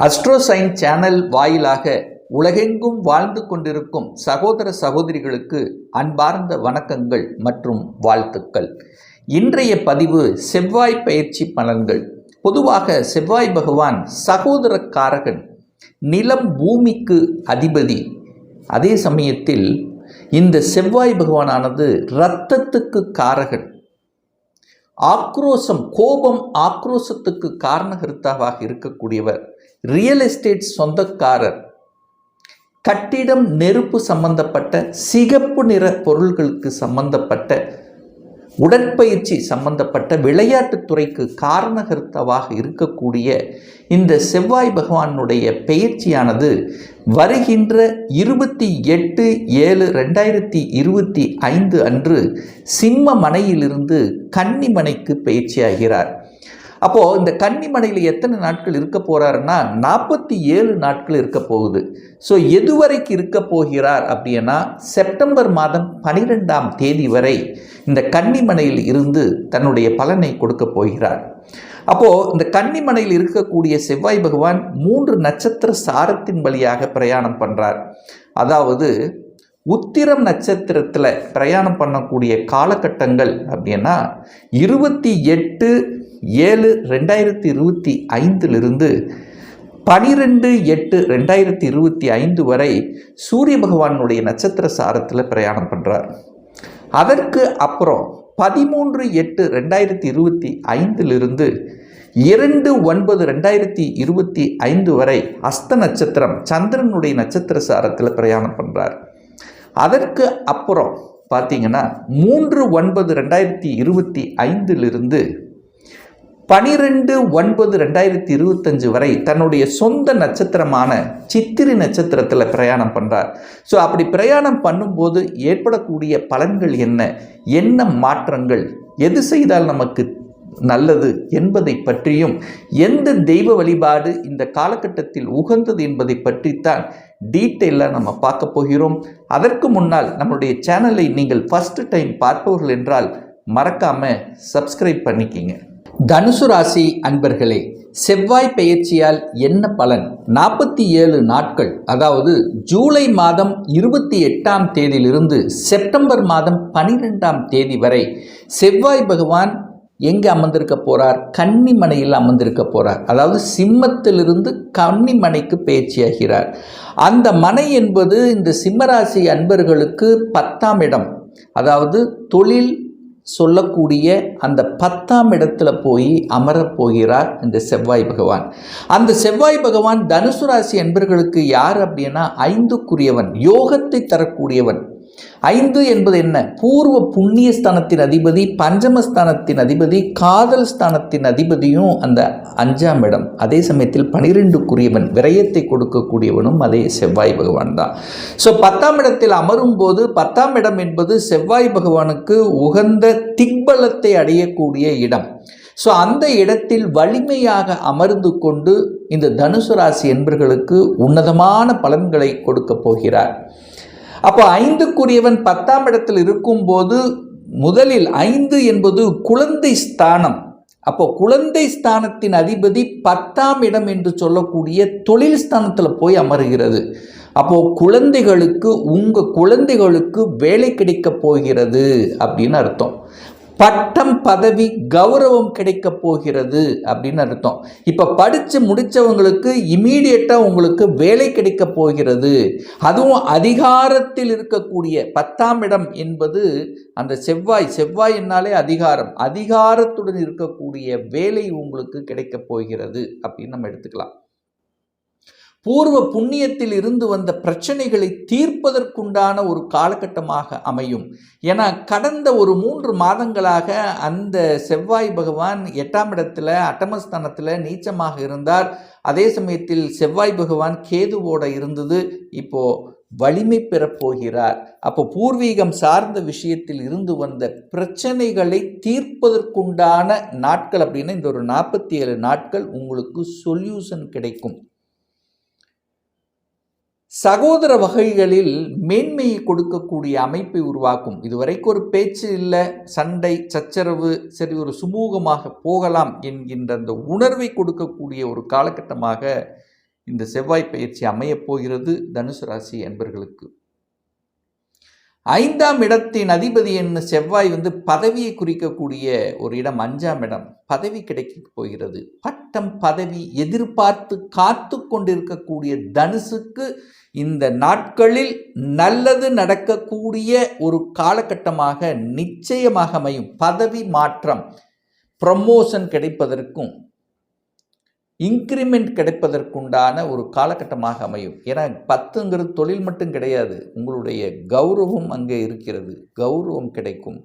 அஸ்ட்ரோசைன் channel வாயிலாக உலகெங்கும் வாழ்ந்து கொண்டிருக்கும் சகோதர சகோதரிகளுக்கு அன்பார்ந்த வணக்கங்கள் மற்றும் வாழ்த்துக்கள். இன்றைய பதிவு செவ்வாய் பயிற்சி பலன்கள். பொதுவாக செவ்வாய் பகவான் சகோதரக்காரகன், நிலம் பூமிக்கு அதிபதி. அதே சமயத்தில் இந்த செவ்வாய் பகவானானது இரத்தத்துக்கு காரகன். ஆக்ரோஷம், கோபம், ஆக்ரோஷத்துக்கு காரணகர்த்தாவாக இருக்கக்கூடியவர். ரியல் எஸ்டேட் சொந்தக்காரர், கட்டிடம், நெருப்பு சம்பந்தப்பட்ட, சிகப்பு நிற பொருள்களுக்கு சம்பந்தப்பட்ட, உடற்பயிற்சி சம்பந்தப்பட்ட, விளையாட்டுத்துறைக்கு காரணகர்த்தாவாக இருக்கக்கூடிய இந்த செவ்வாய் பகவானுடைய பெயர்ச்சியானது வருகின்ற 28/7/2025 அன்று சிம்ம மனையிலிருந்து கன்னி மனைக்கு பெயர்ச்சியாகிறார். அப்போது இந்த கன்னிமனையில் எத்தனை நாட்கள் இருக்க போகிறாருன்னா 47 நாட்கள் இருக்க போகுது. ஸோ எதுவரைக்கும் இருக்க போகிறார் அப்படின்னா செப்டம்பர் மாதம் 12ஆம் தேதி வரை இந்த கன்னிமனையில் இருந்து தன்னுடைய பலனை கொடுக்க போகிறார். அப்போது இந்த கன்னிமனையில் இருக்கக்கூடிய செவ்வாய் பகவான் 3 நட்சத்திர சாரத்தின் வழியாக பிரயாணம் பண்ணுறார். அதாவது உத்திரம் நட்சத்திரத்தில் பிரயாணம் பண்ணக்கூடிய காலகட்டங்கள் அப்படின்னா 28/7/2025 12/8/2025 வரை சூரிய பகவானுடைய நட்சத்திர சாரத்தில் பிரயாணம் பண்ணுறார். அதற்கு அப்புறம் 13/8/2025 2/9/2025 வரை அஸ்த நட்சத்திரம் சந்திரனுடைய நட்சத்திர சாரத்தில் பிரயாணம் பண்ணுறார். அதற்கு அப்புறம் பார்த்தீங்கன்னா 3/9/2025 12/9/2025 வரை தன்னுடைய சொந்த நட்சத்திரமான சித்திரை நட்சத்திரத்தில் பிரயாணம் பண்ணுறார். ஸோ அப்படி பிரயாணம் பண்ணும்போது ஏற்படக்கூடிய பலன்கள் என்ன மாற்றங்கள், எது செய்தால் நமக்கு நல்லது என்பதை பற்றியும், எந்த தெய்வ வழிபாடு இந்த காலகட்டத்தில் உகந்தது என்பதை பற்றித்தான் டீட்டெயிலாக நம்ம பார்க்க போகிறோம். அதற்கு முன்னால் நம்மளுடைய சேனலை நீங்கள் ஃபர்ஸ்ட் டைம் பார்ப்பவர்கள் என்றால் மறக்காமல் சப்ஸ்கிரைப் பண்ணிக்கிங்க. தனுசு ராசி அன்பர்களே, செவ்வாய் பெயர்ச்சியால் என்ன பலன்? 47 நாட்கள், அதாவது ஜூலை மாதம் 28ஆம் தேதியிலிருந்து செப்டம்பர் மாதம் 12ஆம் தேதி வரை செவ்வாய் பகவான் எங்கே அமர்ந்திருக்க போகிறார்? கன்னிமனையில் அமர்ந்திருக்க போகிறார். அதாவது சிம்மத்திலிருந்து கன்னிமனைக்கு பயிற்சியாகிறார். அந்த மனை என்பது இந்த சிம்மராசி அன்பர்களுக்கு 10ஆம் இடம், அதாவது தொழில் சொல்லக்கூடிய அந்த 10ஆம் இடத்துல போய் அமரப்போகிறார் இந்த செவ்வாய் பகவான். அந்த செவ்வாய் பகவான் தனுசு ராசி அன்பர்களுக்கு யார் அப்படின்னா 5க்குரியவன், யோகத்தை தரக்கூடியவன். 5 என்பது என்ன? பூர்வ புண்ணிய ஸ்தானத்தின் அதிபதி, பஞ்சமஸ்தானத்தின் அதிபதி, காதல் ஸ்தானத்தின் அதிபதியும் அந்த 5ஆம் இடம். அதே சமயத்தில் 12க்குரியவன், விரயத்தை கொடுக்கக்கூடியவனும் அதே செவ்வாய் பகவான் தான். ஸோ 10ஆம் இடத்தில் அமரும் போது 10ஆம் இடம் என்பது செவ்வாய் பகவானுக்கு உகந்த திக்பலத்தை அடையக்கூடிய இடம். ஸோ அந்த இடத்தில் வலிமையாக அமர்ந்து கொண்டு இந்த தனுசு ராசி என்பர்களுக்கு உன்னதமான பலன்களை கொடுக்க போகிறார். அப்போ 5க்குரியவன் 10ஆம் இடத்தில் இருக்கும்போது முதலில் 5 என்பது குழந்தை ஸ்தானம். அப்போ குழந்தை ஸ்தானத்தின் அதிபதி 10ஆம் இடம் என்று சொல்லக்கூடிய தொழில் ஸ்தானத்தில் போய் அமர்கிறது. அப்போ குழந்தைகளுக்கு, உங்கள் குழந்தைகளுக்கு வேலை கிடைக்க போகிறது அப்படின்னு அர்த்தம். பட்டம், பதவி, கௌரவம் கிடைக்க போகிறது அப்படின்னு அர்த்தம். இப்போ படித்து முடித்தவங்களுக்கு இமீடியட்டாக உங்களுக்கு வேலை கிடைக்க போகிறது. அதுவும் அதிகாரத்தில் இருக்கக்கூடிய 10ஆம் இடம் என்பது அந்த செவ்வாய் என்னாலே அதிகாரம், அதிகாரத்துடன் இருக்கக்கூடிய வேலை உங்களுக்கு கிடைக்க போகிறது அப்படின்னு நம்ம எடுத்துக்கலாம். பூர்வ புண்ணியத்தில் இருந்து வந்த பிரச்சனைகளை தீர்ப்பதற்குண்டான ஒரு காலகட்டமாக அமையும். ஏன்னா கடந்த ஒரு 3 மாதங்களாக அந்த செவ்வாய் பகவான் 8ஆம் இடத்துல அட்டமஸ்தானத்தில் நீச்சமாக இருந்தார். அதே சமயத்தில் செவ்வாய் பகவான் கேதுவோட இருந்தது. இப்போ வலிமை பெறப்போகிறார். அப்போ பூர்வீகம் சார்ந்த விஷயத்தில் இருந்து வந்த பிரச்சனைகளை தீர்ப்பதற்குண்டான நாட்கள் அப்படின்னா இந்த ஒரு 47 நாட்கள் உங்களுக்கு சொல்யூஷன் கிடைக்கும். சகோதர வகைகளில் மேன்மையை கொடுக்கக்கூடிய அமைப்பை உருவாக்கும். இதுவரைக்கும் ஒரு பேச்சு இல்லை, சண்டை சச்சரவு, சரி ஒரு சுமூகமாக போகலாம் என்கின்ற அந்த உணர்வை கொடுக்கக்கூடிய ஒரு காலகட்டமாக இந்த செவ்வாய் பயிற்சி அமையப் போகிறது தனுசு ராசி என்பர்களுக்கு. 5ஆம் இடத்தின் அதிபதி என்ன செவ்வாய் பதவியை குறிக்கக்கூடிய ஒரு இடம். 5ஆம் இடம் பதவி கிடைக்க போகிறது. பட்டம் பதவி எதிர்பார்த்து காத்து கொண்டிருக்கக்கூடிய தனுசுக்கு இந்த நாட்களில் நல்லது நடக்கக்கூடிய ஒரு காலகட்டமாக நிச்சயமாக அமையும். பதவி மாற்றம், ப்ரமோஷன் கிடைப்பதற்கும் இன்க்ரிமெண்ட் கிடைப்பதற்குண்டான ஒரு காலகட்டமாக அமையும். ஏன்னா 10ங்கிறது தொழில் மட்டும் கிடையாது, உங்களுடைய கௌரவம் அங்கே இருக்கிறது. கௌரவம் கிடைக்கும்.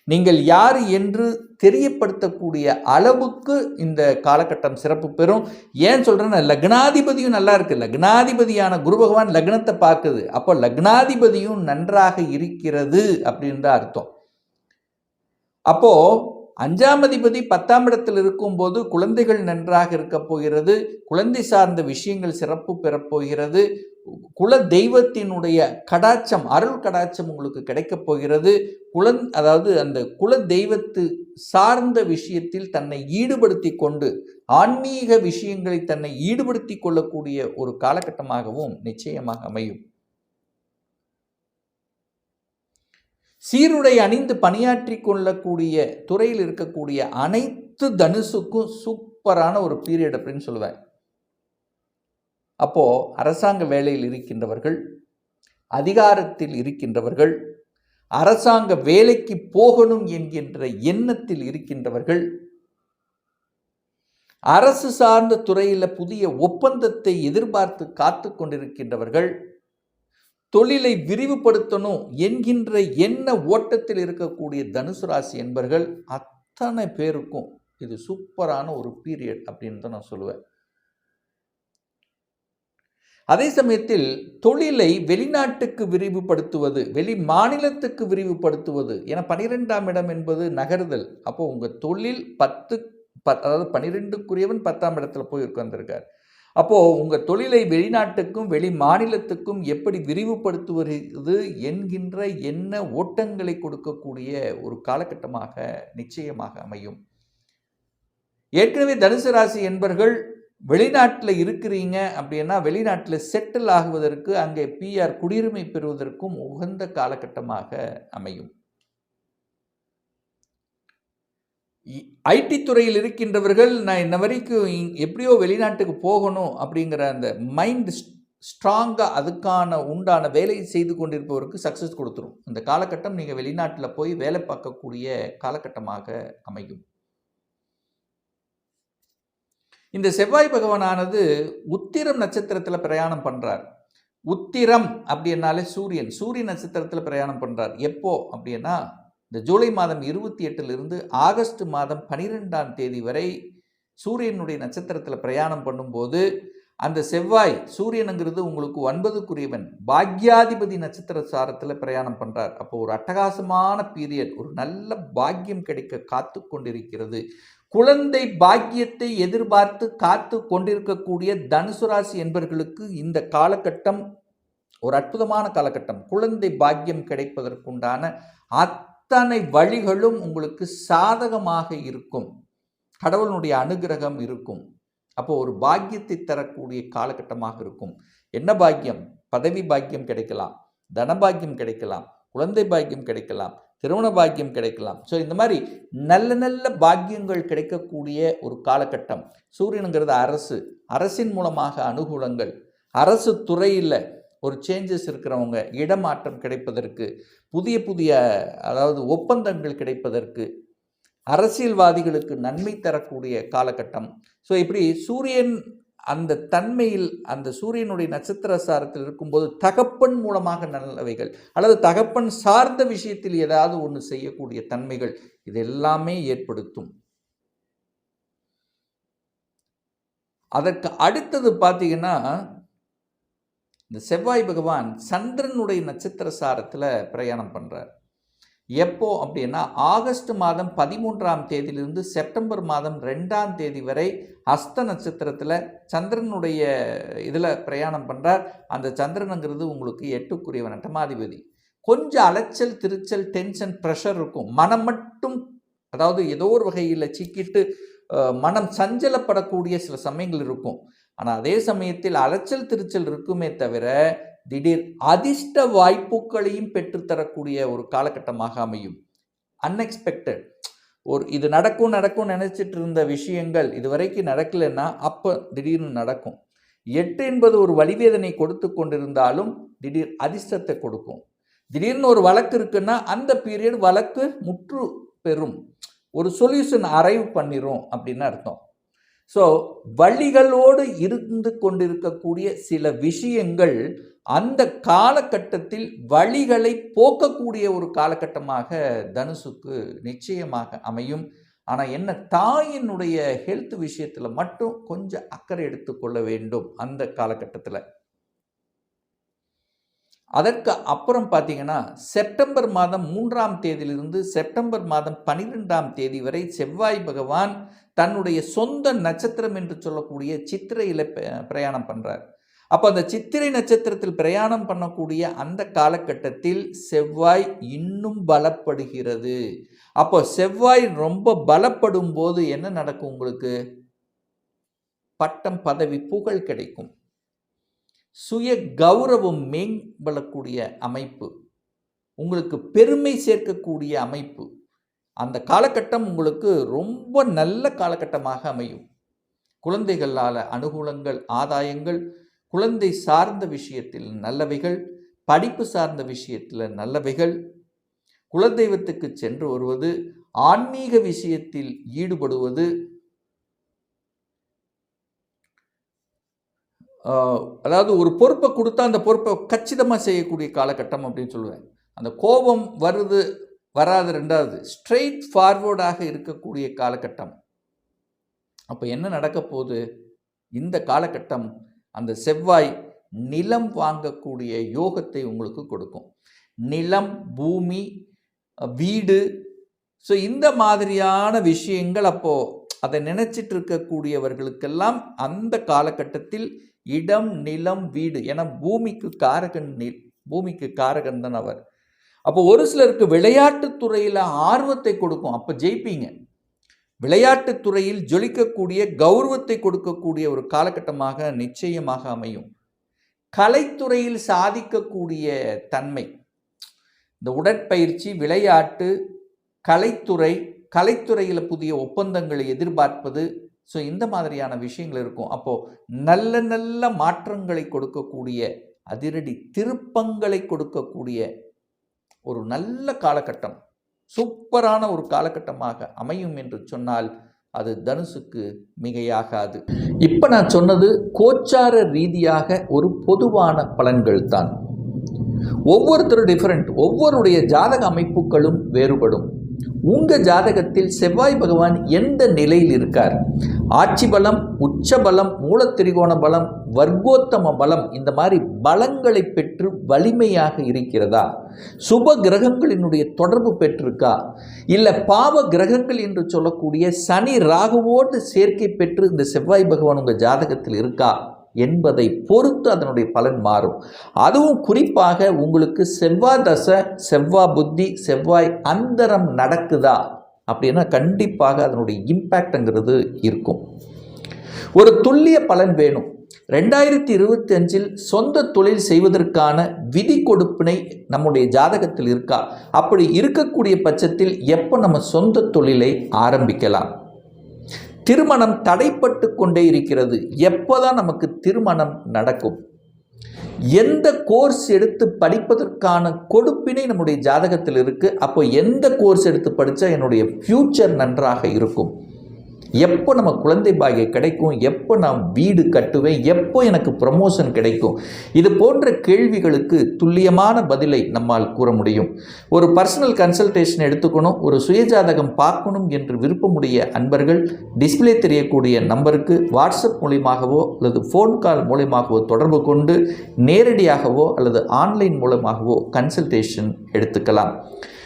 நீங்கள் யார் என்று தெரியப்படுத்தக்கூடிய அளவுக்கு இந்த காலகட்டம் சிறப்பு பெறும். ஏன் சொல்கிறேன்னா, லக்னாதிபதியும் நல்லா இருக்குது. லக்னாதிபதியான குரு பகவான் லக்னத்தை பார்க்குது. அப்போ லக்னாதிபதியும் நன்றாக இருக்கிறது அப்படின்னு தான் அர்த்தம். அப்போது 5ஆம் அதிபதி 10ஆம் இடத்தில் இருக்கும்போது குழந்தைகள் நன்றாக இருக்க போகிறது. குழந்தை சார்ந்த விஷயங்கள் சிறப்பு பெறப்போகிறது. குல தெய்வத்தினுடைய கடாட்சம், அருள் கடாட்சம் உங்களுக்கு கிடைக்கப் போகிறது. அதாவது அந்த குல தெய்வத்து சார்ந்த விஷயத்தில் தன்னை ஈடுபடுத்தி கொண்டு ஆன்மீக விஷயங்களை தன்னை ஈடுபடுத்தி கொள்ளக்கூடிய ஒரு காலகட்டமாகவும் நிச்சயமாக அமையும். சீருடை அணிந்து பணியாற்றி கொள்ளக்கூடிய துறையில் இருக்கக்கூடிய அனைத்து தனுசுக்கும் சூப்பரான ஒரு பீரியட் அப்படின்னு சொல்லுவேன். அப்போ அரசாங்க வேலையில் இருக்கின்றவர்கள், அதிகாரத்தில் இருக்கின்றவர்கள், அரசாங்க வேலைக்கு போகணும் என்கின்ற எண்ணத்தில் இருக்கின்றவர்கள், அரசு சார்ந்த துறையில் புதிய ஒப்பந்தத்தை எதிர்பார்த்து காத்து கொண்டிருக்கின்றவர்கள், தொழிலை விரிவுபடுத்தணும் என்கின்ற எண்ண ஓட்டத்தில் இருக்கக்கூடிய தனுசு ராசி என்பர்கள் அத்தனை பேருக்கும் இது சூப்பரான ஒரு பீரியட் அப்படின்னு தான் நான் சொல்லுவேன். அதே சமயத்தில் தொழிலை வெளிநாட்டுக்கு விரிவுபடுத்துவது, வெளி மாநிலத்துக்கு விரிவுபடுத்துவது, ஏன்னா 12ஆம் இடம் என்பது நகர்தல். அப்போ உங்கள் தொழில் 10 அதாவது 12க்குரியவன் 10ஆம் இடத்துல போய் உட்கார்ந்திருக்கார். அப்போது உங்கள் தொழிலை வெளிநாட்டுக்கும் வெளி மாநிலத்துக்கும் எப்படி விரிவுபடுத்துவது என்கின்ற எண்ண ஓட்டங்களை கொடுக்கக்கூடிய ஒரு காலகட்டமாக நிச்சயமாக அமையும். ஏற்கனவே தனுசு ராசி என்பர்கள் வெளிநாட்டில் இருக்கிறீங்க அப்படின்னா வெளிநாட்டில் செட்டில் ஆகுவதற்கு, அங்கே PR குடியுரிமை பெறுவதற்கும் உகந்த காலகட்டமாக அமையும். ஐடி துறையில் இருக்கின்றவர்கள், நான் இன்ன வரைக்கும் எப்படியோ வெளிநாட்டுக்கு போகணும் அப்படிங்கிற அந்த மைண்ட் ஸ்ட்ராங்காக அதுக்கான உண்டான வேலையை செய்து கொண்டிருப்பவருக்கு சக்ஸஸ் கொடுத்துரும். அந்த காலகட்டம் நீங்கள் வெளிநாட்டில் போய் வேலை பார்க்கக்கூடிய காலகட்டமாக அமையும். இந்த செவ்வாய் பகவானானது உத்திரம் நட்சத்திரத்தில் பிரயாணம் பண்ணுறார். உத்திரம் அப்படின்னாலே சூரியன் நட்சத்திரத்தில் பிரயாணம் பண்ணுறார். எப்போ அப்படின்னா இந்த ஜூலை மாதம் 28 ஆகஸ்ட் மாதம் 12ஆம் தேதி வரை சூரியனுடைய நட்சத்திரத்தில் பிரயாணம் பண்ணும்போது அந்த செவ்வாய், சூரியனுங்கிறது உங்களுக்கு 9க்குரியவன், பாக்யாதிபதி நட்சத்திர சாரத்தில் பிரயாணம் பண்ணுறார். அப்போ ஒரு அட்டகாசமான பீரியட், ஒரு நல்ல பாக்கியம் கிடைக்க காத்து கொண்டிருக்கிறது. குழந்தை பாக்கியத்தை எதிர்பார்த்து காத்து கொண்டிருக்கக்கூடிய தனுசு ராசி என்பவர்களுக்கு இந்த காலகட்டம் ஒரு அற்புதமான காலகட்டம். குழந்தை பாக்கியம் கிடைப்பதற்குண்டான அத்தனை வழிகளும் உங்களுக்கு சாதகமாக இருக்கும். கடவுளுடைய அனுகிரகம் இருக்கும். அப்போ ஒரு பாக்கியத்தை தரக்கூடிய காலகட்டமாக இருக்கும். என்ன பாக்கியம்? பதவி பாக்கியம் கிடைக்கலாம், தனபாக்கியம் கிடைக்கலாம், குழந்தை பாக்கியம் கிடைக்கலாம், திருமண பாக்கியம் கிடைக்கலாம். ஸோ இந்த மாதிரி நல்ல நல்ல பாக்கியங்கள் கிடைக்கக்கூடிய ஒரு காலகட்டம். சூரியனுங்கிறது அரசின் மூலமாக அனுகூலங்கள், அரசு துறையில் ஒரு சேஞ்சஸ் இருக்கிறவங்க இடமாற்றம் கிடைப்பதற்கு, புதிய அதாவது ஒப்பந்தங்கள் கிடைப்பதற்கு, அரசியல்வாதிகளுக்கு நன்மை தரக்கூடிய காலகட்டம். ஸோ இப்படி சூரியன் அந்த தன்மையில், அந்த சூரியனுடைய நட்சத்திர சாரத்தில் இருக்கும்போது தகப்பன் மூலமாக நல்லவைகள் அல்லது தகப்பன் சார்ந்த விஷயத்தில் ஏதாவது ஒன்று செய்யக்கூடிய தன்மைகள் இது எல்லாமே ஏற்படுத்தும். அதற்கு அடுத்தது பார்த்தீங்கன்னா, இந்த செவ்வாய் பகவான் சந்திரனுடைய நட்சத்திர சாரத்தில் பிரயாணம் பண்ணுறார். எப்போ அப்படின்னா ஆகஸ்ட் மாதம் 13ஆம் தேதியிலிருந்து செப்டம்பர் மாதம் 2ஆம் தேதி வரை அஸ்த நட்சத்திரத்தில் சந்திரனுடைய இதில் பிரயாணம் பண்ணுறார். அந்த சந்திரனுங்கிறது உங்களுக்கு 8க்குரியவன், நட்டமாதிபதி. கொஞ்சம் அலைச்சல், திருச்சல், டென்ஷன், ப்ரெஷர் இருக்கும். மனம் மட்டும் அதாவது ஏதோ ஒரு வகையில் சிக்கிட்டு மனம் சஞ்சலப்படக்கூடிய சில சமயங்கள் இருக்கும். ஆனால் அதே சமயத்தில் அலைச்சல் திருச்சல் இருக்குமே தவிர திடீர் அதிர்ஷ்ட வாய்ப்புகளையும் பெற்றுத்தரக்கூடிய ஒரு காலகட்டமாக அமையும். அன்எக்ஸ்பெக்டட் இது நடக்கும் நினைச்சிட்டு இருந்த விஷயங்கள் இதுவரைக்கும் நடக்கலைன்னா அப்போ திடீர்னு நடக்கும். 8 என்பது ஒரு வலிவேதனை கொடுத்து கொண்டிருந்தாலும் திடீர் அதிர்ஷ்டத்தை கொடுக்கும். திடீர்னு ஒரு வழக்கு இருக்குன்னா அந்த பீரியட் வழக்கு முற்று பெறும், ஒரு சொல்யூஷன் அரைவ் பண்ணிரும் அப்படின்னு அர்த்தம். ஸோ வழிகளோடு இருந்து கொண்டிருக்கக்கூடிய சில விஷயங்கள் அந்த காலகட்டத்தில் வழிகளை போக்கக்கூடிய ஒரு காலகட்டமாக தனுசுக்கு நிச்சயமாக அமையும். ஆனால் என்ன, தாயினுடைய ஹெல்த் விஷயத்தில் மட்டும் கொஞ்சம் அக்கறை எடுத்துக்கொள்ள வேண்டும் அந்த காலகட்டத்தில். அதற்கு அப்புறம் பார்த்தீங்கன்னா செப்டம்பர் மாதம் 3ஆம் தேதியிலிருந்து செப்டம்பர் மாதம் 12ஆம் தேதி வரை செவ்வாய் பகவான் தன்னுடைய சொந்த நட்சத்திரம் என்று சொல்லக்கூடிய சித்திரையில் பிரயாணம் பண்ணுறார். அப்போ அந்த சித்திரை நட்சத்திரத்தில் பிரயாணம் பண்ணக்கூடிய அந்த காலகட்டத்தில் செவ்வாய் இன்னும் பலப்படுகிறது. அப்போ செவ்வாய் ரொம்ப பலப்படும் போது என்ன நடக்கும்? உங்களுக்கு பட்டம், பதவி, புகழ் கிடைக்கும். சுய கௌரவம் மேம்படக்கூடிய அமைப்பு, உங்களுக்கு பெருமை சேர்க்கக்கூடிய அமைப்பு. அந்த காலகட்டம் உங்களுக்கு ரொம்ப நல்ல காலகட்டமாக அமையும். குழந்தைகளால் அனுகூலங்கள், ஆதாயங்கள், குழந்தை சார்ந்த விஷயத்தில் நல்லவைகள், படிப்பு சார்ந்த விஷயத்தில் நல்லவைகள், குலதெய்வத்துக்கு சென்று வருவது, ஆன்மீக விஷயத்தில் ஈடுபடுவது, அதாவது ஒரு பொறுப்பை கொடுத்தா அந்த பொறுப்பை கச்சிதமாக செய்யக்கூடிய காலகட்டம் அப்படின்னு சொல்லுவேன். அந்த கோபம் வருது வராது, ரெண்டாவது ஸ்ட்ரெயிட் ஃபார்வர்டாக இருக்கக்கூடிய காலகட்டம். அப்போ என்ன நடக்க போகுது? இந்த காலகட்டம் அந்த செவ்வாய் நிலம் வாங்கக்கூடிய யோகத்தை உங்களுக்கு கொடுக்கும். நிலம், பூமி, வீடு, ஸோ இந்த மாதிரியான விஷயங்கள் அப்போது அதை நினைச்சிட்டு இருக்கக்கூடியவர்களுக்கெல்லாம் அந்த காலகட்டத்தில் இடம், நிலம், வீடு, ஏன்னா பூமிக்கு காரகன் தான் அவர். அப்போ ஒரு சிலருக்கு விளையாட்டுத்துறையில் ஆர்வத்தை கொடுக்கும், அப்போ ஜெயிப்பீங்க. விளையாட்டுத்துறையில் ஜொலிக்கக்கூடிய கௌரவத்தை கொடுக்கக்கூடிய ஒரு காலகட்டமாக நிச்சயமாக அமையும். கலைத்துறையில் சாதிக்கக்கூடிய தன்மை, இந்த உடற்பயிற்சி, விளையாட்டு, கலைத்துறையில் புதிய ஒப்பந்தங்களை எதிர்பார்ப்பது, ஸோ இந்த மாதிரியான விஷயங்கள் இருக்கும். அப்போது நல்ல நல்ல மாற்றங்களை கொடுக்கக்கூடிய, அதிரடி திருப்பங்களை கொடுக்கக்கூடிய ஒரு நல்ல காலகட்டம், சூப்பரான ஒரு காலகட்டமாக அமையும் என்று சொன்னால் அது தனுசுக்கு மிகையாகாது. இப்போ நான் சொன்னது கோச்சார ரீதியாக ஒரு பொதுவான பலன்கள் தான். ஒவ்வொருத்தரும் டிஃபரெண்ட், ஒவ்வொருடைய ஜாதக அமைப்புகளும் வேறுபடும். உங்கள் ஜாதகத்தில் செவ்வாய் பகவான் எந்த நிலையில் இருக்கார், ஆட்சி பலம், உச்ச பலம், மூலத்திரிகோண பலம், வர்க்கோத்தம பலம், இந்த மாதிரி பலங்களை பெற்று வலிமையாக இருக்கிறதா, சுப கிரகங்களினுடைய தொடர்பு பெற்றிருக்கா, இல்லை பாவ கிரகங்கள் என்று சொல்லக்கூடிய சனி ராகுவோடு சேர்க்கை பெற்று இந்த செவ்வாய் பகவான் உங்கள் ஜாதகத்தில் இருக்கா என்பதை பொறுத்து அதனுடைய பலன் மாறும். அதுவும் குறிப்பாக உங்களுக்கு செவ்வாய் தசை, செவ்வாய் புத்தி, செவ்வாய் அந்தரம் நடக்குதா அப்படின்னா கண்டிப்பாக அதனுடைய இம்பேக்ட்ங்கிறது இருக்கும். ஒரு துல்லிய பலன் வேணும். 2025 சொந்த தொழில் செய்வதற்கான விதி கொடுப்பினை நம்முடைய ஜாதகத்தில் இருக்கா? அப்படி இருக்கக்கூடிய பட்சத்தில் எப்போ நம்ம சொந்த தொழிலை ஆரம்பிக்கலாம்? திருமணம் தடைப்பட்டு கொண்டே இருக்கிறது, எப்போதான் நமக்கு திருமணம் நடக்கும்? எந்த கோர்ஸ் எடுத்து படிப்பதற்கான கொடுப்பினை நம்முடைய ஜாதகத்தில் இருக்குது. அப்போ எந்த கோர்ஸ் எடுத்து படித்தா என்னுடைய ஃப்யூச்சர் நன்றாக இருக்கும்? எப்போ நம்ம குழந்தை பாக்கியம் கிடைக்கும், எப்போ நான் வீடு கட்டுவேன், எப்போ எனக்கு ப்ரமோஷன் கிடைக்கும், இது போன்ற கேள்விகளுக்கு துல்லியமான பதிலை நம்மால் கூற முடியும். ஒரு பர்சனல் கன்சல்டேஷன் எடுத்துக்கணும், ஒரு சுயஜாதகம் பார்க்கணும் என்று விருப்பமுடைய அன்பர்கள் டிஸ்பிளே தெரியக்கூடிய நம்பருக்கு வாட்ஸ்அப் மூலமாகவோ அல்லது ஃபோன் கால் மூலமாகவோ தொடர்பு கொண்டு நேரடியாகவோ அல்லது ஆன்லைன் மூலமாகவோ கன்சல்டேஷன் எடுத்துக்கலாம்.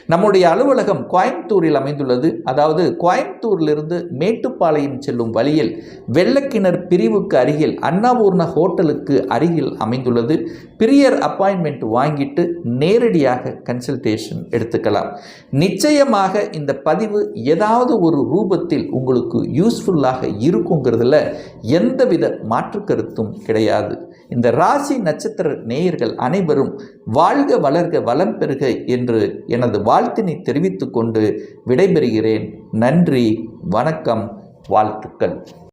நம்முடைய அலுவலகம் கோயம்புத்தூரில் அமைந்துள்ளது. அதாவது கோயம்புத்தூரிலிருந்து மேட்டுப்பாளையம் செல்லும் வழியில் வெள்ளக்கிணர் பிரிவுக்கு அருகில் அன்னபூர்ணா ஹோட்டலுக்கு அருகில் அமைந்துள்ளது. பிரியர் அப்பாயின்மெண்ட் வாங்கிட்டு நேரடியாக கன்சல்டேஷன் எடுத்துக்கலாம். நிச்சயமாக இந்த பதிவு ஏதாவது ஒரு ரூபத்தில் உங்களுக்கு யூஸ்ஃபுல்லாக இருக்குங்கிறதுல எந்தவித மாற்று கருத்தும் கிடையாது. இந்த ராசி நட்சத்திர நேயர்கள் அனைவரும் வாழ்க வளர்க வளம் பெறுக என்று எனது வாழ்த்தினை தெரிவித்துக் கொண்டு விடைபெறுகிறேன். நன்றி, வணக்கம், வாழ்த்துக்கள்.